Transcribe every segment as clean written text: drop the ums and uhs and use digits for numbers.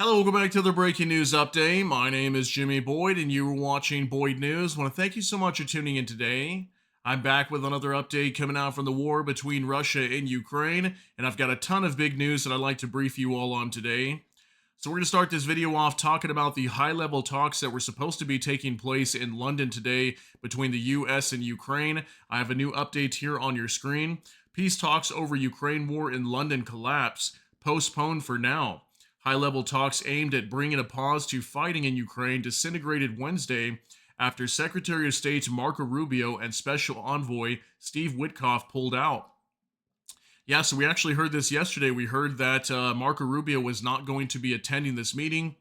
Hello, welcome back to the breaking news update. My name is Jimmy Boyd, and you are watching Boyd News. I want to thank you so much for tuning in today. I'm back with another update coming out from the war between Russia and Ukraine, and I've got a ton of big news that I'd like to brief you all on today. So, we're going to start this video off talking about the high level talks that were supposed to be taking place in London today between the US and Ukraine. I have a new update here on your screen. Peace talks over Ukraine war in London collapse, postponed for now. High level talks aimed at bringing a pause to fighting in Ukraine disintegrated Wednesday after Secretary of State Marco Rubio and Special Envoy Steve Witkoff pulled out. Yeah, so we actually heard this yesterday. We heard that Marco Rubio was not going to be attending this meeting.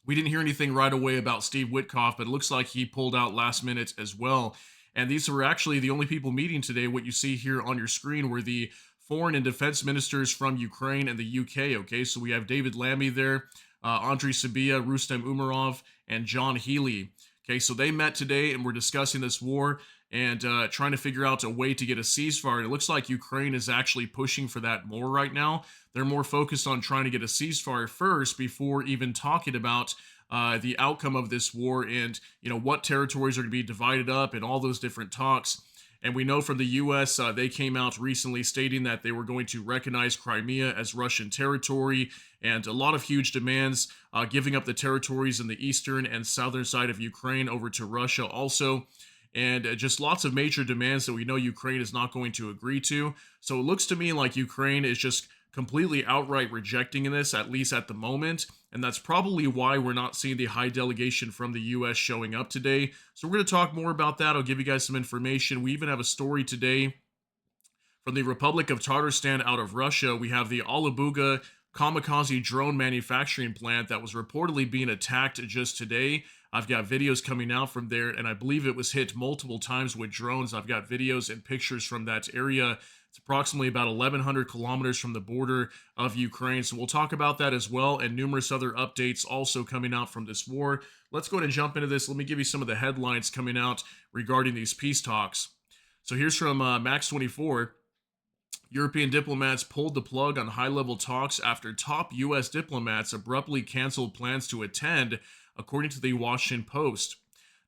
We didn't hear anything right away about Steve Witkoff, but it looks like he pulled out last minute as well. And these were actually the only people meeting today. What you see here on your screen were the foreign and defense ministers from Ukraine and the UK. Okay, so we have David Lammy there, Andriy Sybiha, Rustem Umarov, and John Healey. Okay, so they met today and we're discussing this war and trying to figure out a way to get a ceasefire. And it looks like Ukraine is actually pushing for that more right now. They're more focused on trying to get a ceasefire first before even talking about the outcome of this war and what territories are going to be divided up and all those different talks. And we know from the U.S., they came out recently stating that they were going to recognize Crimea as Russian territory and a lot of huge demands, giving up the territories in the eastern and southern side of Ukraine over to Russia also. And just lots of major demands that we know Ukraine is not going to agree to. So it looks to me like Ukraine is just completely outright rejecting this, at least at the moment. And that's probably why we're not seeing the high delegation from the U.S. showing up today. So we're going to talk more about that. I'll give you guys some information. We even have a story today from the Republic of Tatarstan out of Russia. We have the Alabuga kamikaze drone manufacturing plant that was reportedly being attacked just today. I've got videos coming out from there, and I believe it was hit multiple times with drones. I've got videos and pictures from that area. It's approximately about 1,100 kilometers from the border of Ukraine. So we'll talk about that as well, and numerous other updates also coming out from this war. Let's go ahead and jump into this. Let me give you some of the headlines coming out regarding these peace talks. So here's from Max 24. European diplomats pulled the plug on high-level talks after top U.S. diplomats abruptly canceled plans to attend, according to the Washington Post.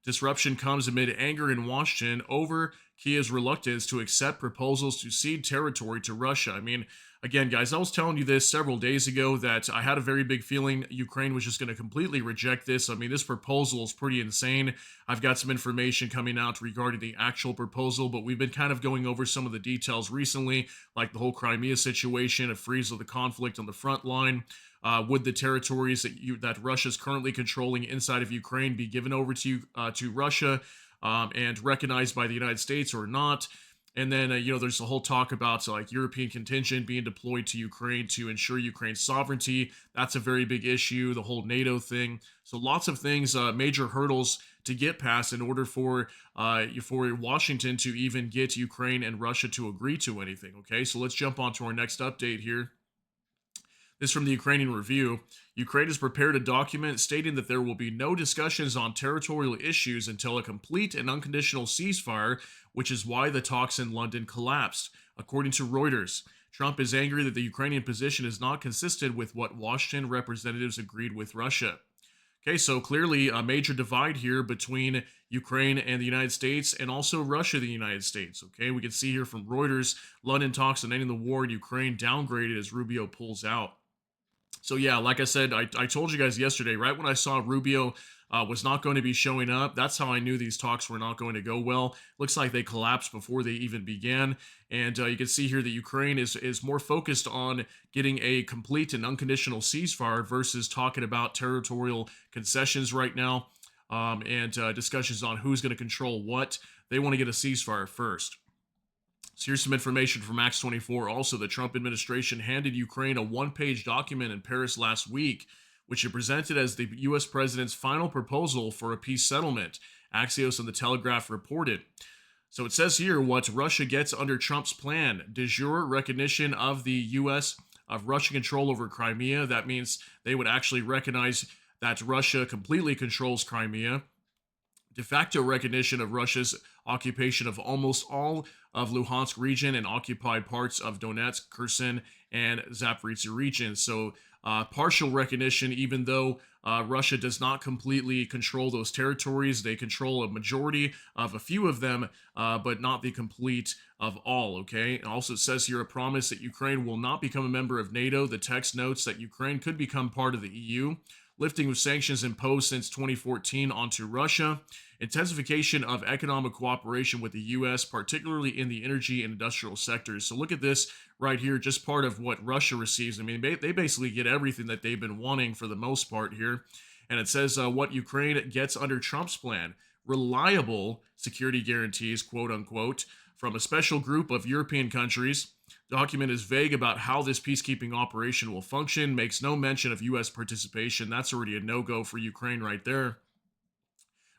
Disruption comes amid anger in Washington over Kiev's reluctance to accept proposals to cede territory to Russia. I mean, again, guys, I was telling you this several days ago that I had a very big feeling Ukraine was just going to completely reject this. I mean, this proposal is pretty insane. I've got some information coming out regarding the actual proposal, but we've been kind of going over some of the details recently, like the whole Crimea situation, a freeze of the conflict on the front line. Would the territories that Russia is currently controlling inside of Ukraine be given over to Russia and recognized by the United States or not? And then, there's a whole talk about like European contingent being deployed to Ukraine to ensure Ukraine's sovereignty. That's a very big issue, the whole NATO thing. So lots of things, major hurdles to get past in order for Washington to even get Ukraine and Russia to agree to anything. Okay, so let's jump on to our next update here. This from the Ukrainian Review. Ukraine has prepared a document stating that there will be no discussions on territorial issues until a complete and unconditional ceasefire, which is why the talks in London collapsed. According to Reuters, Trump is angry that the Ukrainian position is not consistent with what Washington representatives agreed with Russia. Okay, so clearly a major divide here between Ukraine and the United States and also Russia and the United States. Okay, we can see here from Reuters, London talks on ending the war in Ukraine downgraded as Rubio pulls out. So yeah, like I said, I told you guys yesterday, right when I saw Rubio was not going to be showing up, that's how I knew these talks were not going to go well. Looks like they collapsed before they even began. And you can see here that Ukraine is more focused on getting a complete and unconditional ceasefire versus talking about territorial concessions right now and discussions on who's going to control what. They want to get a ceasefire first. So here's some information from Max 24. Also, the Trump administration handed Ukraine a one-page document in Paris last week, which it presented as the U.S. president's final proposal for a peace settlement, Axios and The Telegraph reported. So it says here what Russia gets under Trump's plan: de jure recognition of the U.S. of Russian control over Crimea. That means they would actually recognize that Russia completely controls Crimea. de facto recognition of Russia's occupation of almost all of Luhansk region and occupied parts of Donetsk, Kherson, and Zaporizhzhia regions. So, partial recognition, even though Russia does not completely control those territories. They control a majority of a few of them, but not the complete of all. Okay. It also says here a promise that Ukraine will not become a member of NATO. The text notes that Ukraine could become part of the EU, lifting of sanctions imposed since 2014 onto Russia, intensification of economic cooperation with the U.S., particularly in the energy and industrial sectors. So look at this right here, just part of what Russia receives. I mean, they basically get everything that they've been wanting for the most part here. And it says what Ukraine gets under Trump's plan: reliable security guarantees, quote unquote, from a special group of European countries. The document is vague about how this peacekeeping operation will function, makes no mention of U.S. participation. That's already a no-go for Ukraine right there.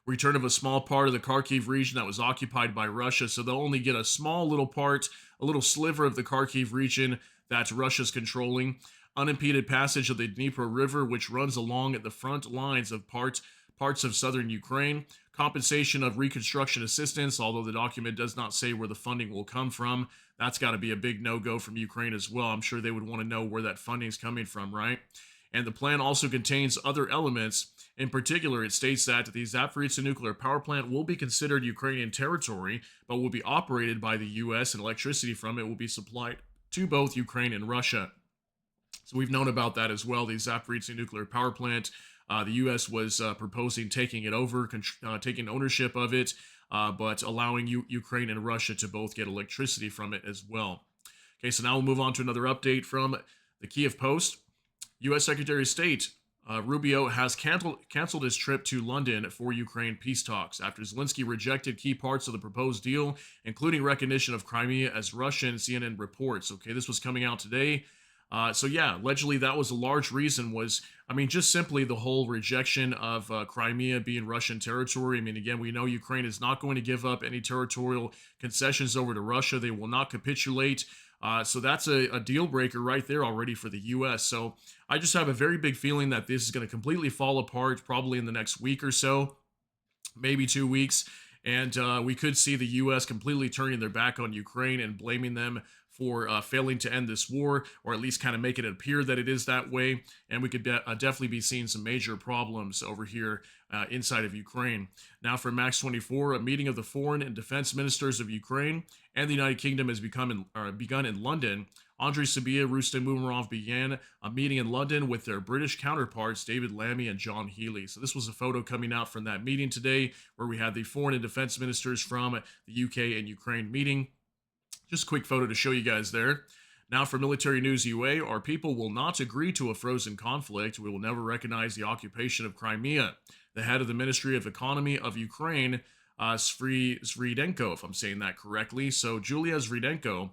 Return of a small part of the Kharkiv region that was occupied by Russia, so they'll only get a small little part, a little sliver of the Kharkiv region that Russia's controlling. Unimpeded passage of the Dnipro River, which runs along the front lines of parts of southern Ukraine. Compensation of reconstruction assistance, although the document does not say where the funding will come from. That's got to be a big no-go from Ukraine as well. I'm sure they would want to know where that funding is coming from, right? And the plan also contains other elements. In particular, it states that the Zaporizhzhia nuclear power plant will be considered Ukrainian territory, but will be operated by the U.S., and electricity from it will be supplied to both Ukraine and Russia. So we've known about that as well. The Zaporizhzhia nuclear power plant, the U.S. was proposing taking it over, taking ownership of it, but allowing Ukraine and Russia to both get electricity from it as well. Okay, so now we'll move on to another update from the Kiev Post. U.S. Secretary of State Rubio has canceled his trip to London for Ukraine peace talks after Zelensky rejected key parts of the proposed deal, including recognition of Crimea as Russian, CNN reports. Okay, this was coming out today. So yeah, allegedly that was a large reason was, I mean, just simply the whole rejection of Crimea being Russian territory. I mean, again, we know Ukraine is not going to give up any territorial concessions over to Russia. They will not capitulate. So that's a deal breaker right there already for the U.S. So I just have a very big feeling that this is going to completely fall apart probably in the next week or so, maybe 2 weeks. And we could see the U.S. completely turning their back on Ukraine and blaming them for failing to end this war, or at least kind of make it appear that it is that way. And we could definitely be seeing some major problems over here inside of Ukraine. Now, for Max 24, a meeting of the foreign and defense ministers of Ukraine and the United Kingdom has begun in London. Andriy Sybiha, Rustem Umerov began a meeting in London with their British counterparts, David Lammy and John Healey. So this was a photo coming out from that meeting today, where we had the foreign and defense ministers from the UK and Ukraine meeting. Just a quick photo to show you guys there. Now for Military News UA, our people will not agree to a frozen conflict. We will never recognize the occupation of Crimea. The head of the Ministry of Economy of Ukraine, Svridenko, if I'm saying that correctly. So Julia Svridenko,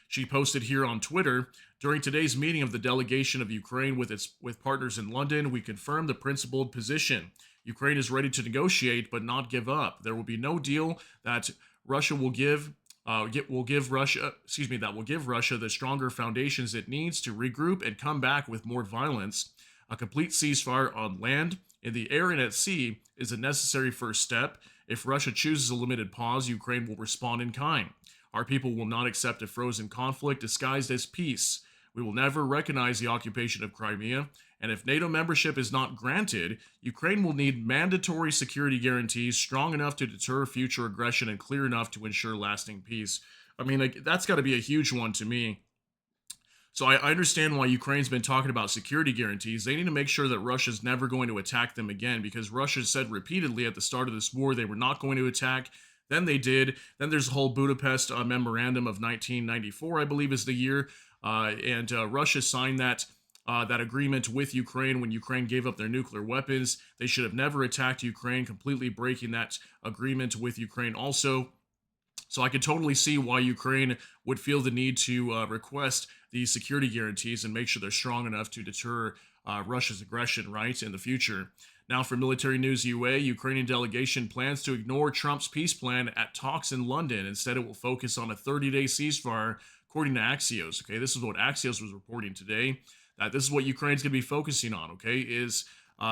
she posted here on Twitter, during today's meeting of the delegation of Ukraine with partners in London, we confirmed the principled position. Ukraine is ready to negotiate but not give up. There will be no deal that Russia will give Russia the stronger foundations it needs to regroup and come back with more violence. A complete ceasefire on land, in the air, and at sea is a necessary first step. If Russia chooses a limited pause, Ukraine will respond in kind. Our people will not accept a frozen conflict disguised as peace. We will never recognize the occupation of Crimea, and if NATO membership is not granted, Ukraine will need mandatory security guarantees strong enough to deter future aggression and clear enough to ensure lasting peace. I mean, like, that's got to be a huge one to me. So I understand why Ukraine's been talking about security guarantees. They need to make sure that Russia's never going to attack them again, because Russia said repeatedly at the start of this war they were not going to attack. Then they did. Then there's the whole Budapest Memorandum of 1994, I believe is the year. And Russia signed that agreement with Ukraine when Ukraine gave up their nuclear weapons. They should have never attacked Ukraine, completely breaking that agreement with Ukraine also. So I could totally see why Ukraine would feel the need to request these security guarantees and make sure they're strong enough to deter Russia's aggression, right, in the future. Now for Military News UA, Ukrainian delegation plans to ignore Trump's peace plan at talks in London. Instead, it will focus on a 30-day ceasefire, according to Axios. Okay, this is what Axios was reporting today. That this is what Ukraine's going to be focusing on, okay, is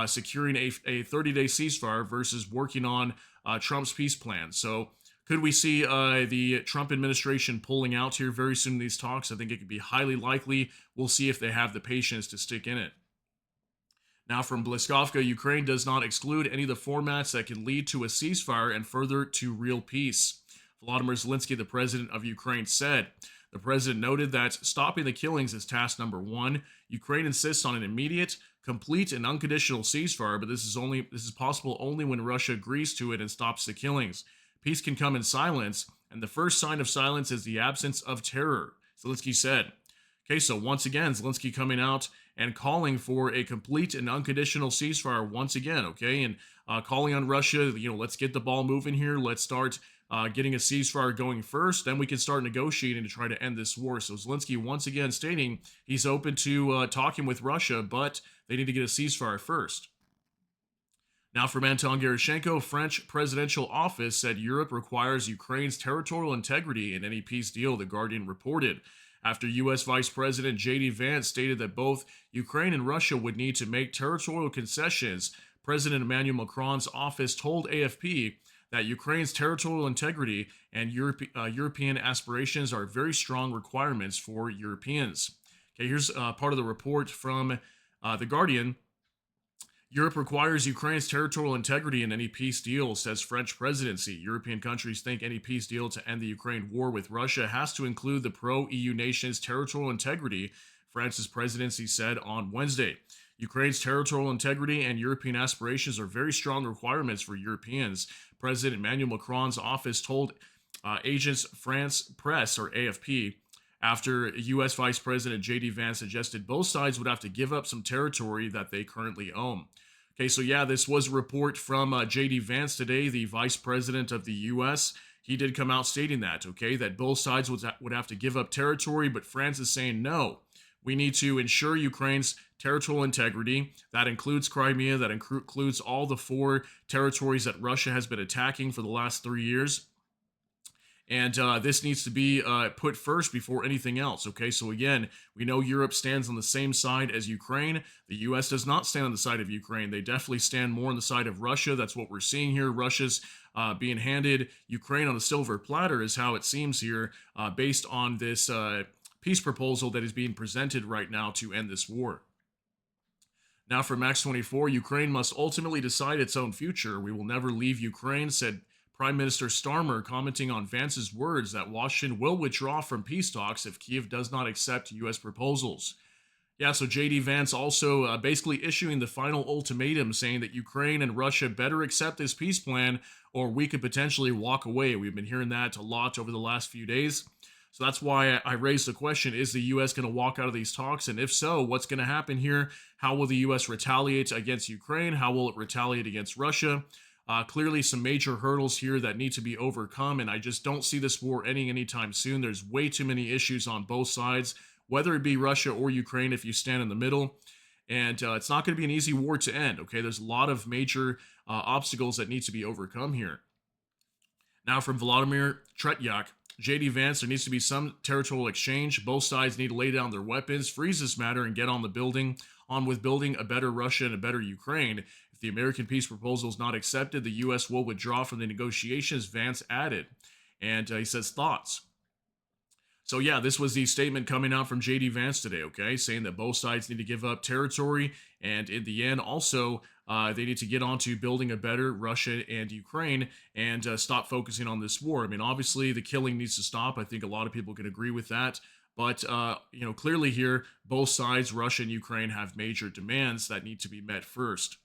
securing a 30-day ceasefire versus working on Trump's peace plan. So could we see the Trump administration pulling out here very soon in these talks? I think it could be highly likely. We'll see if they have the patience to stick in it. Now, from Bliskovka, Ukraine does not exclude any of the formats that can lead to a ceasefire and further to real peace. Volodymyr Zelensky, the president of Ukraine, said. The president noted that stopping the killings is task number one. Ukraine insists on an immediate, complete, and unconditional ceasefire, but this is possible only when Russia agrees to it and stops the killings. Peace can come in silence, and the first sign of silence is the absence of terror, Zelensky said. Okay, so once again, Zelensky coming out and calling for a complete and unconditional ceasefire once again, okay, and calling on Russia, let's get the ball moving here. Let's start getting a ceasefire going first. Then we can start negotiating to try to end this war. So Zelensky once again stating he's open to talking with Russia, but they need to get a ceasefire first. Now, from Anton Gerashenko, French presidential office said Europe requires Ukraine's territorial integrity in any peace deal, The Guardian reported. After U.S. Vice President J.D. Vance stated that both Ukraine and Russia would need to make territorial concessions, President Emmanuel Macron's office told AFP that Ukraine's territorial integrity and European aspirations are very strong requirements for Europeans. Okay, here's part of the report from The Guardian. Europe requires Ukraine's territorial integrity in any peace deal, says French presidency. European countries think any peace deal to end the Ukraine war with Russia has to include the pro-EU nation's territorial integrity, France's presidency said on Wednesday. Ukraine's territorial integrity and European aspirations are very strong requirements for Europeans, President Emmanuel Macron's office told Agence France Presse, or AFP, after U.S. Vice President J.D. Vance suggested both sides would have to give up some territory that they currently own. Okay, so yeah, this was a report from J.D. Vance today, the Vice President of the U.S. He did come out stating that, okay, that both sides would have to give up territory, but France is saying no. We need to ensure Ukraine's territorial integrity. That includes Crimea, that includes all the 4 territories that Russia has been attacking for the last 3 years. And this needs to be put first before anything else, okay? So again, we know Europe stands on the same side as Ukraine. The U.S. does not stand on the side of Ukraine. They definitely stand more on the side of Russia. That's what we're seeing here. Russia's being handed Ukraine on a silver platter is how it seems here, based on this peace proposal that is being presented right now to end this war. Now from Max 24, Ukraine must ultimately decide its own future. We will never leave Ukraine, said Prime Minister Starmer, commenting on Vance's words that Washington will withdraw from peace talks if Kyiv does not accept U.S. proposals. Yeah, so J.D. Vance also basically issuing the final ultimatum saying that Ukraine and Russia better accept this peace plan or we could potentially walk away. We've been hearing that a lot over the last few days. So that's why I raised the question, is the U.S. going to walk out of these talks? And if so, what's going to happen here? How will the U.S. retaliate against Ukraine? How will it retaliate against Russia? Clearly some major hurdles here that need to be overcome, and I just don't see this war ending anytime soon. There's way too many issues on both sides, whether it be Russia or Ukraine if you stand in the middle. And it's not going to be an easy war to end, okay? There's a lot of major obstacles that need to be overcome here. Now from Volodymyr Tretyak, J.D. Vance, there needs to be some territorial exchange. Both sides need to lay down their weapons, freeze this matter, and get on with building a better Russia and a better Ukraine. If the American peace proposal is not accepted, the U.S. will withdraw from the negotiations, Vance added. And he says, thoughts. So yeah, this was the statement coming out from J.D. Vance today, okay, saying that both sides need to give up territory, and in the end, also, they need to get on to building a better Russia and Ukraine and stop focusing on this war. I mean, obviously, the killing needs to stop. I think a lot of people can agree with that. But, clearly here, both sides, Russia and Ukraine, have major demands that need to be met first.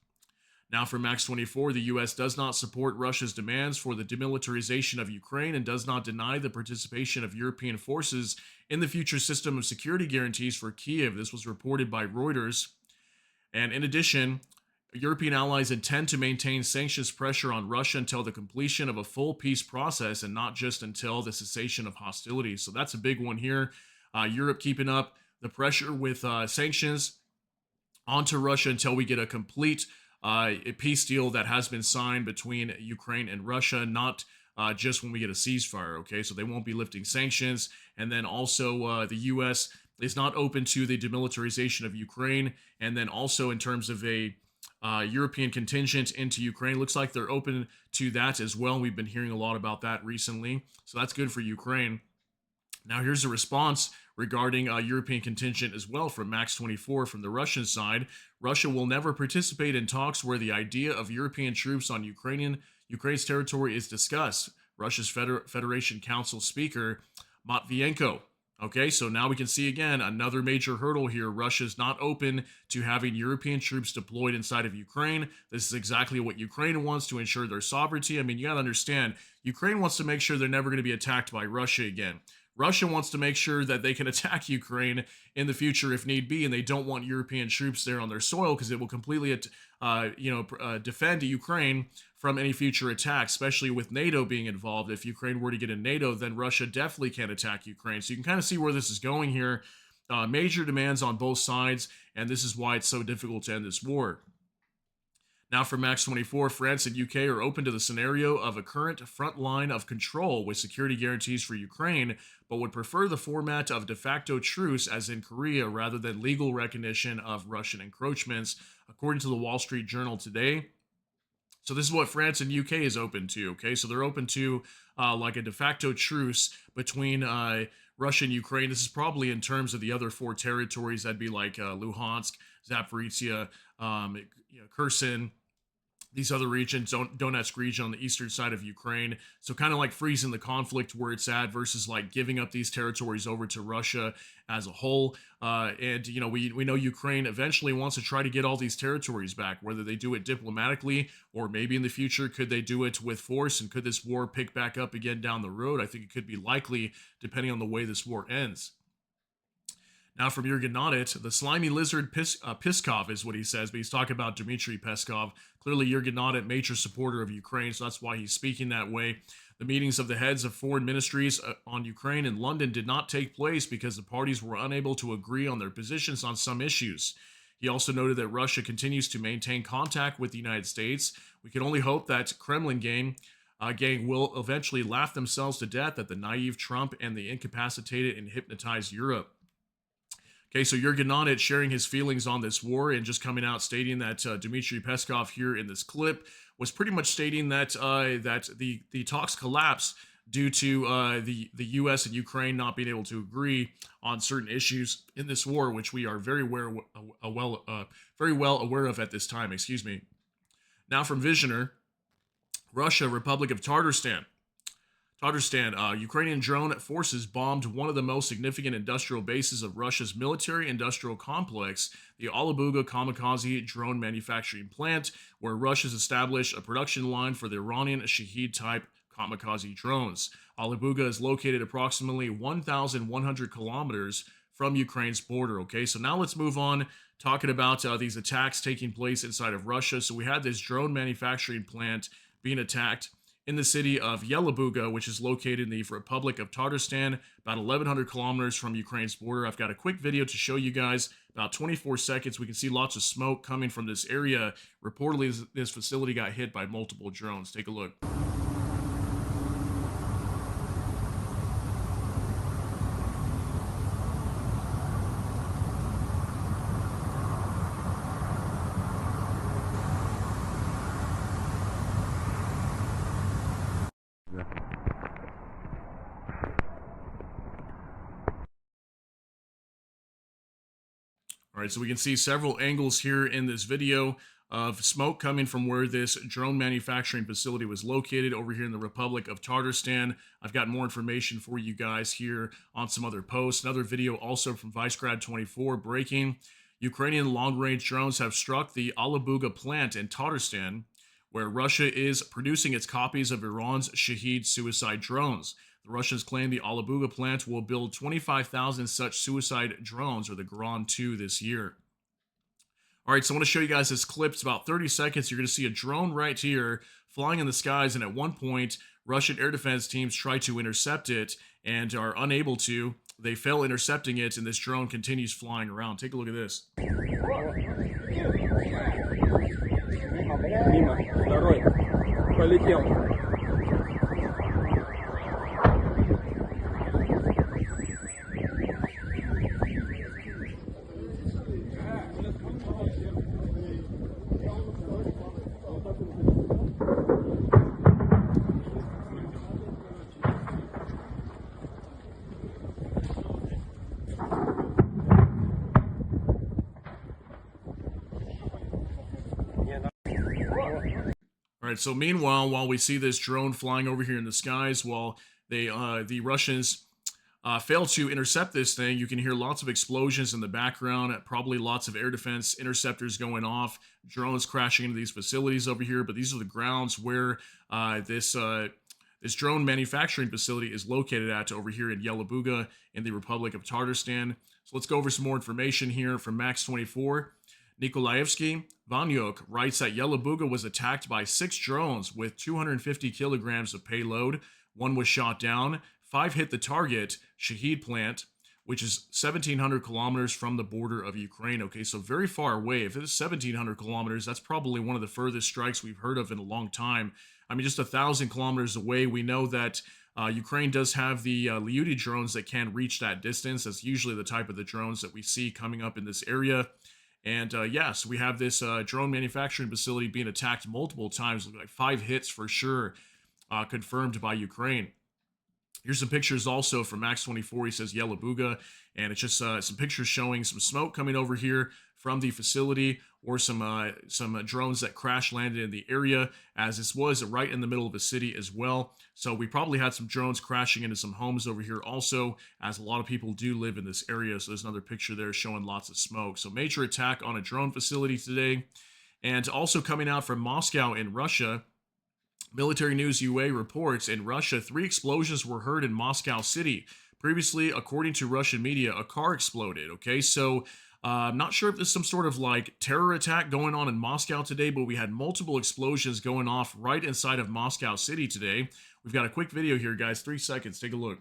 Now for Max 24, the U.S. does not support Russia's demands for the demilitarization of Ukraine and does not deny the participation of European forces in the future system of security guarantees for Kyiv. This was reported by Reuters. And in addition, European allies intend to maintain sanctions pressure on Russia until the completion of a full peace process and not just until the cessation of hostilities. So that's a big one here. Europe keeping up the pressure with sanctions onto Russia until we get a complete a peace deal that has been signed between Ukraine and Russia, not just when we get a ceasefire, okay? So they won't be lifting sanctions. And then also the U.S. is not open to the demilitarization of Ukraine. And then also in terms of a European contingent into Ukraine. Looks like they're open to that as well. We've been hearing a lot about that recently, so that's good for Ukraine. Now, here's a response regarding European contingent as well from Max 24 from the Russian side. Russia will never participate in talks where the idea of European troops on Ukraine's territory is discussed. Russia's Federation Council Speaker Matvienko. Okay, so now we can see again another major hurdle here. Russia's not open to having European troops deployed inside of Ukraine. This is exactly what Ukraine wants to ensure their sovereignty. I mean, you got to understand, Ukraine wants to make sure they're never going to be attacked by Russia again. Russia wants to make sure that they can attack Ukraine in the future if need be, and they don't want European troops there on their soil because it will completely, defend Ukraine from any future attacks, especially with NATO being involved. If Ukraine were to get in NATO, then Russia definitely can't attack Ukraine. So you can kind of see where this is going here. Major demands on both sides, and this is why it's so difficult to end this war. Now, for Max 24, France and UK are open to the scenario of a current front line of control with security guarantees for Ukraine, but would prefer the format of de facto truce as in Korea rather than legal recognition of Russian encroachments, according to the Wall Street Journal today. So this is what France and UK is open to, okay? So they're open to like a de facto truce between Russia and Ukraine. This is probably in terms of the other four territories. That'd be like Luhansk, Zaporizhia, Kherson, these other regions, Donetsk region on the eastern side of Ukraine. So kind of like freezing the conflict where it's at versus like giving up these territories over to Russia as a whole. And we know Ukraine eventually wants to try to get all these territories back, whether they do it diplomatically or maybe in the future, could they do it with force? And could this war pick back up again down the road? I think it could be likely depending on the way this war ends. Now, from Jurgen Nodit, the slimy lizard Peskov is what he says, but he's talking about Dmitry Peskov. Clearly, Jurgen Nodit, major supporter of Ukraine, so that's why he's speaking that way. The meetings of the heads of foreign ministries on Ukraine in London did not take place because the parties were unable to agree on their positions on some issues. He also noted that Russia continues to maintain contact with the United States. We can only hope that Kremlin gang will eventually laugh themselves to death at the naive Trump and the incapacitated and hypnotized Europe. Okay, so Jurgen Nodit sharing his feelings on this war and just coming out stating that Dmitry Peskov here in this clip was pretty much stating that that the talks collapsed due to the U.S. and Ukraine not being able to agree on certain issues in this war, which we are very well aware of at this time. Excuse me. Now from Visioner, Russia, Republic of Tatarstan. Ukrainian drone forces bombed one of the most significant industrial bases of Russia's military-industrial complex, the Alabuga kamikaze drone manufacturing plant, where Russia's established a production line for the Iranian Shahed-type kamikaze drones. Alabuga is located approximately 1,100 kilometers from Ukraine's border. Okay, so now let's move on talking about these attacks taking place inside of Russia. So we had this drone manufacturing plant being attacked in the city of Alabuga, which is located in the Republic of Tatarstan, about 1,100 kilometers from Ukraine's border. I've got a quick video to show you guys, about 24 seconds. We can see lots of smoke coming from this area. Reportedly, this facility got hit by multiple drones. Take a look. All right, so we can see several angles here in this video of smoke coming from where this drone manufacturing facility was located over here in the Republic of Tatarstan. I've got more information for you guys here on some other posts. Another video also from ViceGrad24 breaking. Ukrainian long-range drones have struck the Alabuga plant in Tatarstan, where Russia is producing its copies of Iran's Shahed suicide drones. The Russians claim the Alabuga plant will build 25,000 such suicide drones, or the Garan 2, this year. All right, so I want to show you guys this clip. It's about 30 seconds. You're going to see a drone right here flying in the skies, and at one point, Russian air defense teams try to intercept it and are unable to. They fail intercepting it, and this drone continues flying around. Take a look at this. Мимо. Второй. Полетел. All right. So meanwhile, while we see this drone flying over here in the skies, while the Russians fail to intercept this thing, you can hear lots of explosions in the background. Probably lots of air defense interceptors going off, drones crashing into these facilities over here. But these are the grounds where this drone manufacturing facility is located at over here in Yelabuga in the Republic of Tatarstan. So let's go over some more information here from Max 24. Nikolaevsky Vanyuk writes that Yelabuga was attacked by 6 drones with 250 kilograms of payload. One was shot down. 5 hit the target, Shahid plant, which is 1,700 kilometers from the border of Ukraine. Okay, so very far away. If it's 1,700 kilometers, that's probably one of the furthest strikes we've heard of in a long time. I mean, just 1,000 kilometers away. We know that Ukraine does have the Liudi drones that can reach that distance. That's usually the type of the drones that we see coming up in this area. And yes, we have this drone manufacturing facility being attacked multiple times, like 5 hits for sure, confirmed by Ukraine. Here's some pictures also from Max 24. He says Yelabuga, and it's just some pictures showing some smoke coming over here from the facility, or some drones that crash landed in the area, as this was right in the middle of a city as well. So we probably had some drones crashing into some homes over here also, as a lot of people do live in this area. So there's another picture there showing lots of smoke. So major attack on a drone facility today. And also coming out from Moscow in Russia, Military News UA reports in Russia, 3 explosions were heard in Moscow City. Previously, according to Russian media, a car exploded. Okay, so I'm not sure if there's some sort of like terror attack going on in Moscow today, but we had multiple explosions going off right inside of Moscow City today. We've got a quick video here, guys. 3 seconds. Take a look.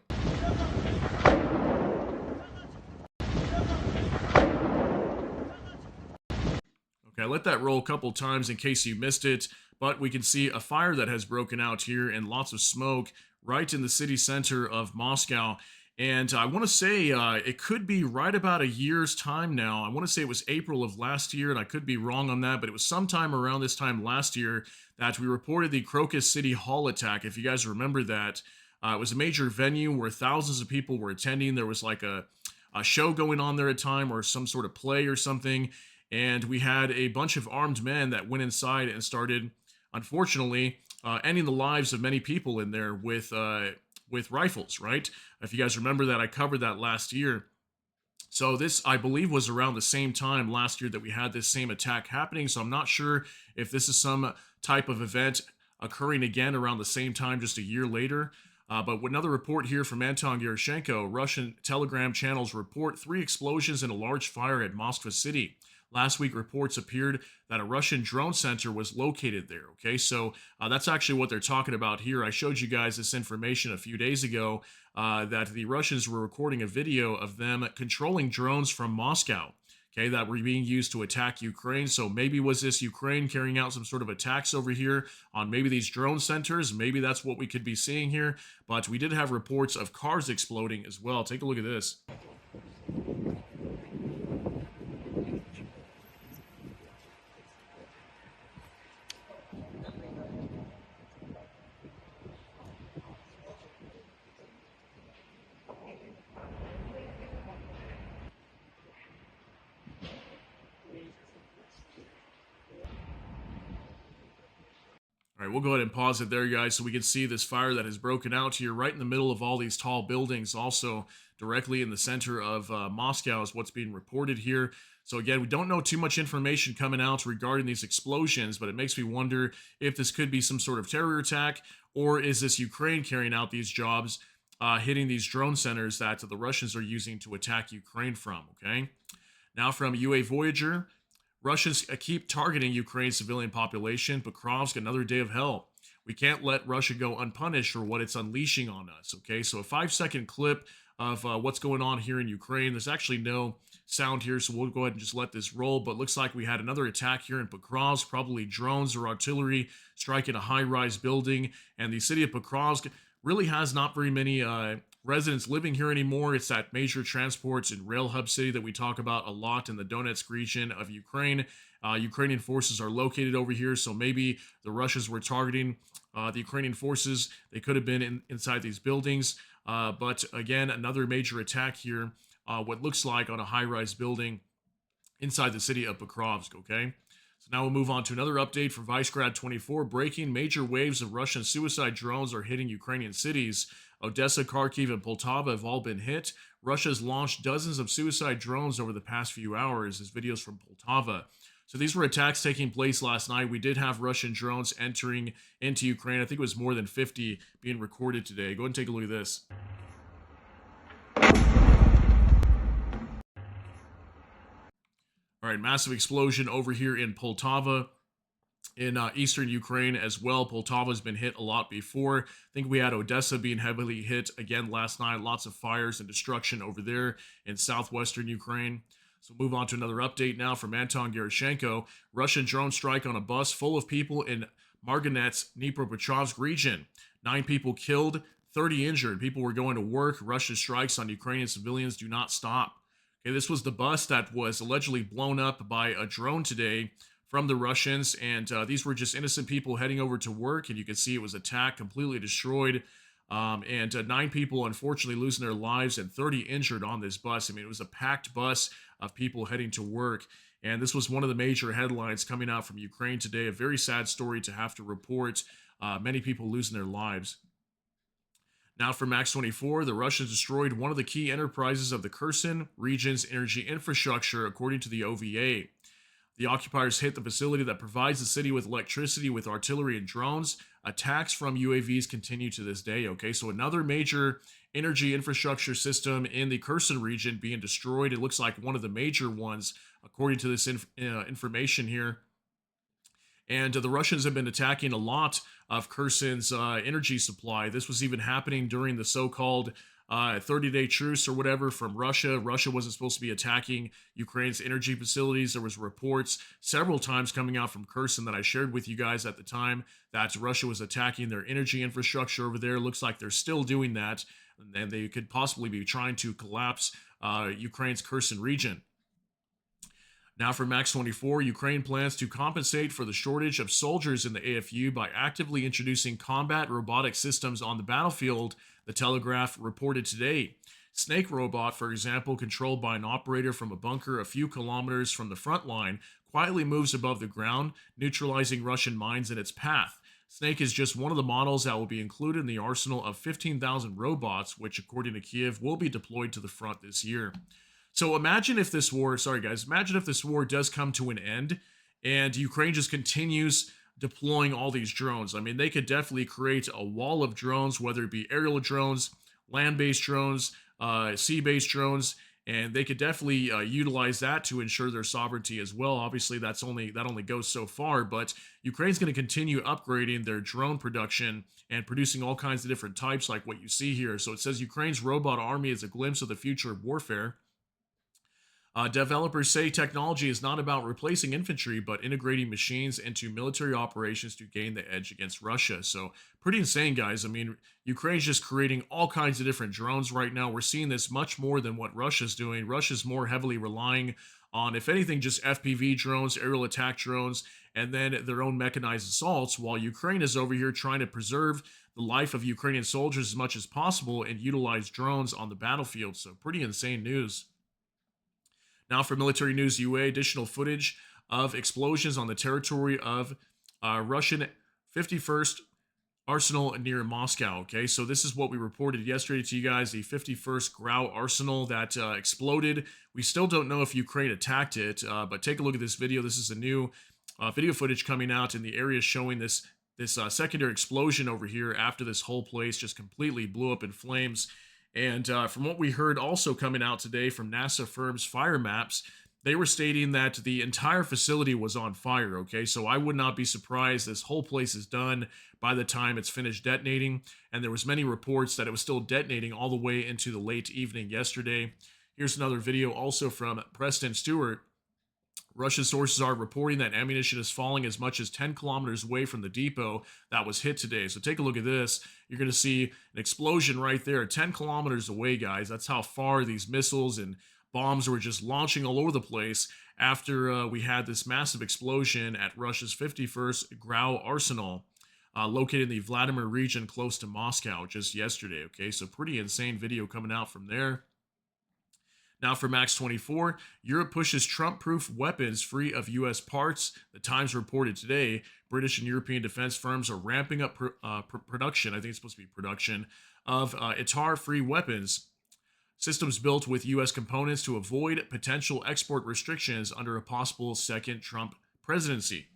Okay, I let that roll a couple times in case you missed it, but we can see a fire that has broken out here and lots of smoke right in the city center of Moscow. And I want to say it could be right about a year's time now. I want to say it was April of last year, and I could be wrong on that, but it was sometime around this time last year that we reported the Crocus City Hall attack. If you guys remember that, it was a major venue where thousands of people were attending. There was like a show going on there at time, or some sort of play or something. And we had a bunch of armed men that went inside and started, unfortunately, ending the lives of many people in there with rifles, right? If you guys remember that, I covered that last year. So this, I believe, was around the same time last year that we had this same attack happening. So I'm not sure if this is some type of event occurring again around the same time, just a year later. But another report here from Anton Gerashenko, Russian Telegram channels report 3 explosions in a large fire at Moskva City. Last week, reports appeared that a Russian drone center was located there. Okay, so that's actually what they're talking about here. I showed you guys this information a few days ago that the Russians were recording a video of them controlling drones from Moscow, okay, that were being used to attack Ukraine. So maybe was this Ukraine carrying out some sort of attacks over here on maybe these drone centers? Maybe that's what we could be seeing here. But we did have reports of cars exploding as well. Take a look at this. All right, we'll go ahead and pause it there, guys, so we can see this fire that has broken out here right in the middle of all these tall buildings, also directly in the center of Moscow is what's being reported here. So again, we don't know too much information coming out regarding these explosions, but it makes me wonder if this could be some sort of terror attack, or is this Ukraine carrying out these jobs, hitting these drone centers that the Russians are using to attack Ukraine from, okay? Now from UA Voyager, Russians keep targeting Ukraine's civilian population. Pokrovsk, another day of hell. We can't let Russia go unpunished for what it's unleashing on us, okay? So a 5-second clip of what's going on here in Ukraine. There's actually no sound here, so we'll go ahead and just let this roll. But looks like we had another attack here in Pokrovsk, probably drones or artillery striking a high-rise building. And the city of Pokrovsk really has not very many residents living here anymore. It's that major transports and rail hub city that we talk about a lot in the Donetsk region of Ukraine. Ukrainian forces are located over here, so maybe the Russians were targeting the Ukrainian forces. They could have been inside these buildings. But again, another major attack here, what looks like on a high-rise building inside the city of Pokrovsk, okay? So now we'll move on to another update for Vicegrad 24. Breaking: major waves of Russian suicide drones are hitting Ukrainian cities. Odessa, Kharkiv, and Poltava have all been hit. Russia's launched dozens of suicide drones over the past few hours. This video's from Poltava. So these were attacks taking place last night. We did have Russian drones entering into Ukraine. I think it was more than 50 being recorded today. Go ahead and take a look at this. All right, massive explosion over here in Poltava in eastern Ukraine as well. Poltava's been hit a lot before. I think we had Odessa being heavily hit again last night. Lots of fires and destruction over there in southwestern Ukraine. So move on to another update now from Anton Gerashenko. Russian drone strike on a bus full of people in Marganets, Dnipropetrovsk region. 9 people killed, 30 injured. People were going to work. Russia's strikes on Ukrainian civilians do not stop. Okay, this was the bus that was allegedly blown up by a drone today from the Russians, and these were just innocent people heading over to work, and you can see it was attacked, completely destroyed, and 9 people unfortunately losing their lives and 30 injured on this bus. I mean, it was a packed bus of people heading to work, and this was one of the major headlines coming out from Ukraine today. A very sad story to have to report. Many people losing their lives. Now for Max 24, the Russians destroyed one of the key enterprises of the Kherson region's energy infrastructure, according to the OVA. The occupiers hit the facility that provides the city with electricity with artillery and drones. Attacks from UAVs continue to this day. Okay, so another major energy infrastructure system in the Kherson region being destroyed. It looks like one of the major ones, according to this information here. And the Russians have been attacking a lot of Kherson's energy supply. This was even happening during the so-called 30-day truce or whatever from Russia. Russia wasn't supposed to be attacking Ukraine's energy facilities. There was reports several times coming out from Kherson that I shared with you guys at the time that Russia was attacking their energy infrastructure over there. Looks like they're still doing that, and they could possibly be trying to collapse Ukraine's Kherson region. Now for Max 24, Ukraine plans to compensate for the shortage of soldiers in the AFU by actively introducing combat robotic systems on the battlefield, the Telegraph reported today. Snake Robot, for example, controlled by an operator from a bunker a few kilometers from the front line, quietly moves above the ground, neutralizing Russian mines in its path. Snake is just one of the models that will be included in the arsenal of 15,000 robots, which, according to Kiev, will be deployed to the front this year. So imagine if this war, imagine if this war does come to an end and Ukraine just continues deploying all these drones. I mean, they could definitely create a wall of drones, whether it be aerial drones, land-based drones, sea-based drones, and they could definitely utilize that to ensure their sovereignty as well. Obviously, that only goes so far, but Ukraine's going to continue upgrading their drone production and producing all kinds of different types like what you see here. So it says Ukraine's robot army is a glimpse of the future of warfare. Developers say technology is not about replacing infantry, but integrating machines into military operations to gain the edge against Russia. So, pretty insane, guys. I mean, Ukraine's just creating all kinds of different drones right now. We're seeing this much more than what Russia's doing. Russia's more heavily relying on, if anything, just FPV drones, aerial attack drones, and then their own mechanized assaults, while Ukraine is over here trying to preserve the life of Ukrainian soldiers as much as possible and utilize drones on the battlefield. So, pretty insane news. Now for Military News UA, additional footage of explosions on the territory of Russian 51st Arsenal near Moscow. Okay, so this is what we reported yesterday to you guys, the 51st Grau Arsenal that exploded. We still don't know if Ukraine attacked it, but take a look at this video. This is a new video footage coming out in the area showing this secondary explosion over here after this whole place just completely blew up in flames. And from what we heard also coming out today from NASA firm's fire maps, they were stating that the entire facility was on fire, okay? So I would not be surprised this whole place is done by the time it's finished detonating. And there was many reports that it was still detonating all the way into the late evening yesterday. Here's another video also from Preston Stewart. Russian sources are reporting that ammunition is falling as much as 10 kilometers away from the depot that was hit today. So take a look at this. You're going to see an explosion right there 10 kilometers away, guys. That's how far these missiles and bombs were just launching all over the place after we had this massive explosion at Russia's 51st Grau Arsenal, located in the Vladimir region close to Moscow just yesterday. Okay, so pretty insane video coming out from there. Now for Max 24, Europe pushes Trump proof weapons free of U.S. parts. The Times reported today British and European defense firms are ramping up production. I think it's supposed to be production of ITAR free weapons. Systems built with U.S. components to avoid potential export restrictions under a possible second Trump presidency.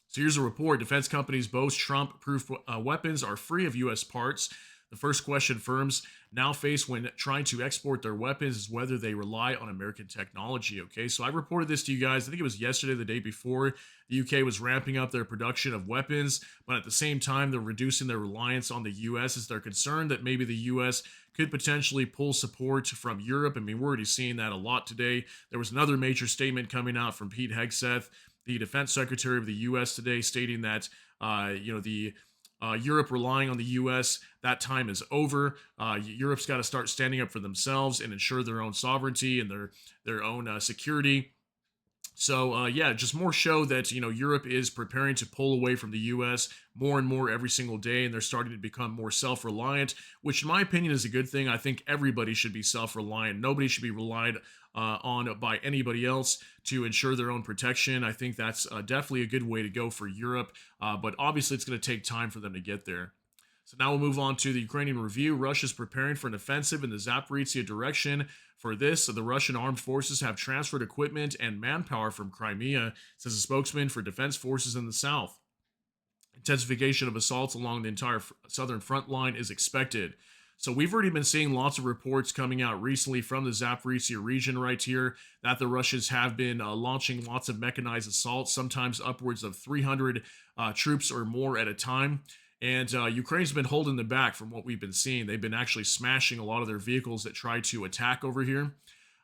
So here's a report. Defense companies boast Trump proof weapons are free of U.S. parts. The first question firms now face when trying to export their weapons is whether they rely on American technology. Okay, so I reported this to you guys. I think it was yesterday, the day before. The UK was ramping up their production of weapons, but at the same time, they're reducing their reliance on the US as they're concerned that maybe the US could potentially pull support from Europe. I mean, we're already seeing that a lot today. There was another major statement coming out from Pete Hegseth, the defense secretary of the U.S. today, stating that Europe relying on the U.S., that time is over. Europe's got to start standing up for themselves and ensure their own sovereignty and their own security. So yeah, just more show that Europe is preparing to pull away from the U.S. more and more every single day, and they're starting to become more self-reliant, which in my opinion is a good thing. I think everybody should be self-reliant. Nobody should be relied on by anybody else to ensure their own protection. I think that's definitely a good way to go for Europe, but obviously it's going to take time for them to get there. So now we'll move on to the Ukrainian review. Russia's preparing for an offensive in the Zaporizhia direction. For this, the Russian armed forces have transferred equipment and manpower from Crimea, says a spokesman for defense forces in the south. Intensification of assaults along the entire southern front line is expected. So we've already been seeing lots of reports coming out recently from the Zaporizhia region right here that the Russians have been launching lots of mechanized assaults, sometimes upwards of 300 troops or more at a time. And Ukraine's been holding them back from what we've been seeing. They've been actually smashing a lot of their vehicles that try to attack over here.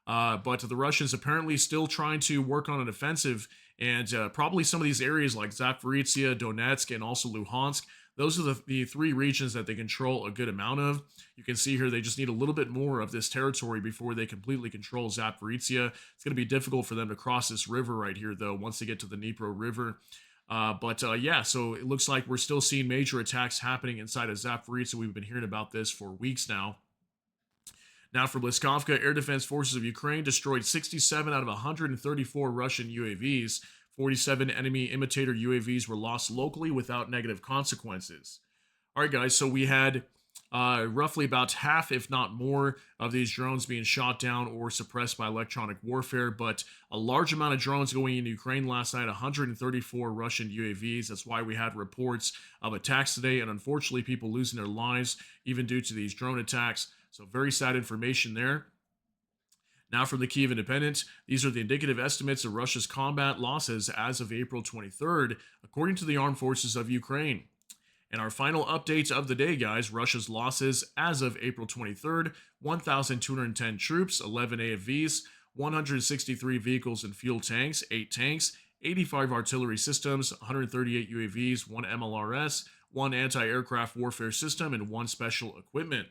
But the Russians apparently still trying to work on an offensive. And probably some of these areas like Zaporizhia, Donetsk, and also Luhansk, those are the three regions that they control a good amount of. You can see here they just need a little bit more of this territory before they completely control Zaporizhia. It's going to be difficult for them to cross this river right here, though, once they get to the Dnipro River. Yeah, so it looks like we're still seeing major attacks happening inside of Zaporizhia. We've been hearing about this for weeks now. Now for Bliskovka, Air Defense Forces of Ukraine destroyed 67 out of 134 Russian UAVs. 47 enemy imitator UAVs were lost locally without negative consequences. All right, guys, so we had roughly about half, if not more, of these drones being shot down or suppressed by electronic warfare, but a large amount of drones going into Ukraine last night, 134 Russian UAVs. That's why we had reports of attacks today, and unfortunately people losing their lives even due to these drone attacks. So very sad information there. Now from the Kyiv Independent, these are the indicative estimates of Russia's combat losses as of April 23rd, according to the Armed Forces of Ukraine. And our final updates of the day, guys, Russia's losses as of April 23rd, 1,210 troops, 11 AFVs, 163 vehicles and fuel tanks, 8 tanks, 85 artillery systems, 138 UAVs, 1 MLRS, 1 anti-aircraft warfare system, and 1 special equipment.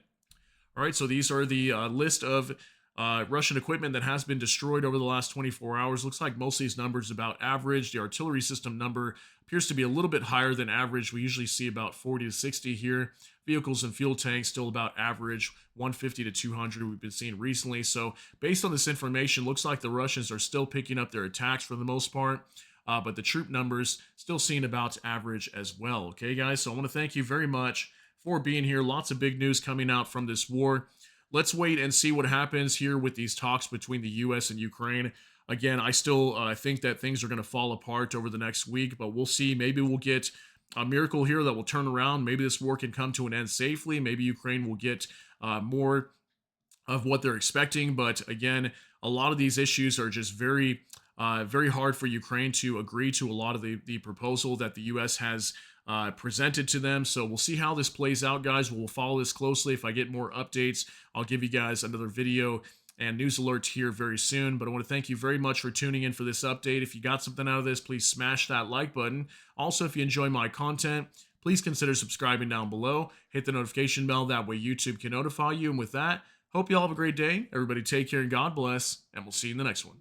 All right, so these are the list of Russian equipment that has been destroyed over the last 24 hours. Looks like most of these numbers about average. The artillery system number appears to be a little bit higher than average. We usually see about 40 to 60 here. Vehicles and fuel tanks still about average, 150 to 200 we've been seeing recently. So based on this information, looks like the Russians are still picking up their attacks for the most part. But the troop numbers still seeing about average as well. Okay, guys, so I want to thank you very much for being here. Lots of big news coming out from this war. Let's wait and see what happens here with these talks between the U.S. and Ukraine. Again, I still think that things are going to fall apart over the next week, but we'll see. Maybe we'll get a miracle here that will turn around. Maybe this war can come to an end safely. Maybe Ukraine will get more of what they're expecting. But again, a lot of these issues are just very hard for Ukraine to agree to a lot of the proposal that the U.S. has presented to them. So we'll see how this plays out, guys. We'll follow this closely. If I get more updates, I'll give you guys another video and news alert here very soon. But I want to thank you very much for tuning in for this update. If you got something out of this, please smash that like button. Also, if you enjoy my content, please consider subscribing down below. Hit the notification bell. That way YouTube can notify you. And with that, hope you all have a great day. Everybody take care and God bless. And we'll see you in the next one.